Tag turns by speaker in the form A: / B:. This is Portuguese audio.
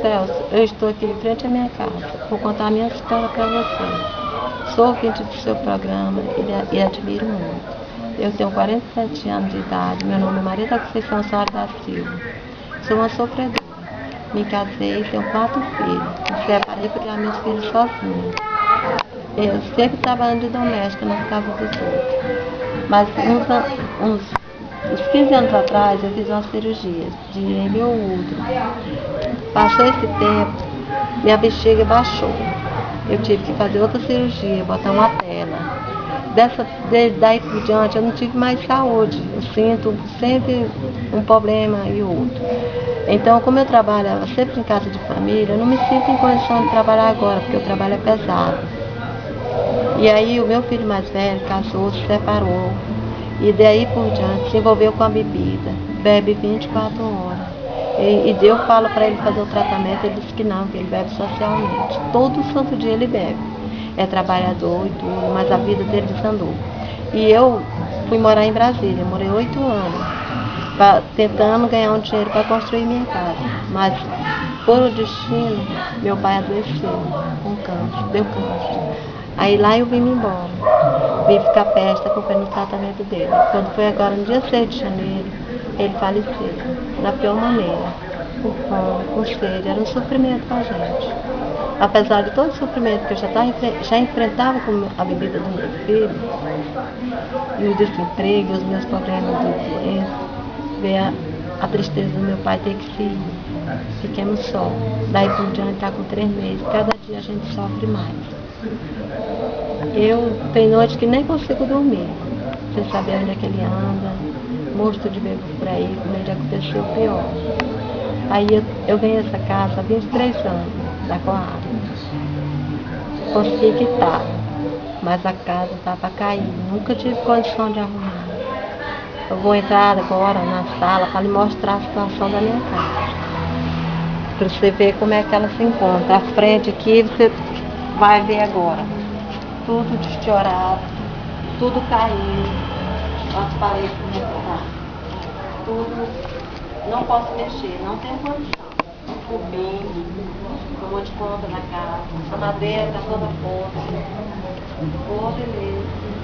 A: Celso, eu estou aqui em frente à minha casa. Vou contar a minha história para você. Sou ouvinte do seu programa e admiro muito. Eu tenho 47 anos de idade. Meu nome é Maria da Conceição Soares da Silva. Sou uma sofredora. Me casei, tenho 4 filhos. Me separei para criar meus filhos sozinha. Eu sempre trabalhando de doméstica nas casas dos outros. Mas uns 15 anos atrás eu fiz uma cirurgia de meu útero. Passou esse tempo, minha bexiga baixou. Eu tive que fazer outra cirurgia, botar uma tela. Desde daí por diante eu não tive mais saúde. Eu sinto sempre um problema e outro. Então, como eu trabalhava sempre em casa de família, eu não me sinto em condição de trabalhar agora, porque o trabalho é pesado. E aí o meu filho mais velho casou, se separou. E daí por diante se envolveu com a bebida. Bebe 24 horas. E eu falo para ele fazer o tratamento, ele diz que não, que ele bebe socialmente. Todo santo dia ele bebe. É trabalhador e tudo, mas a vida dele desandou. E eu fui morar em Brasília, morei 8 anos, tentando ganhar um dinheiro para construir minha casa. Mas, por o destino, meu pai adoeceu com câncer, deu câncer. Aí lá eu vim embora, vim ficar perto, acompanhando o tratamento dele. Quando foi agora, no dia 6 de janeiro, ele faleceu, da pior maneira, com fome, com sede, era um sofrimento para a gente. Apesar de todo o sofrimento que eu já enfrentava com a bebida do meu filho, e o desemprego, os meus problemas de doença, ver a tristeza do meu pai ter que se ir, fiquemos só. Daí por diante está com 3 meses, cada dia a gente sofre mais. Eu tem noite que nem consigo dormir, sem saber onde é que ele anda, morto de medo por aí, com medo de acontecer o pior. Aí eu ganhei essa casa há 23 anos, da Coab. Consegui quitar, mas a casa está para cair, nunca tive condição de arrumar. Eu vou entrar agora na sala para lhe mostrar a situação da minha casa, para você ver como é que ela se encontra. À frente aqui você vai ver agora, tudo desfiorado, tudo caindo, as paredes como está, tudo, não posso mexer, não tenho condição. Cubinho, um monte de conta na casa, a madeira está toda podre, beleza.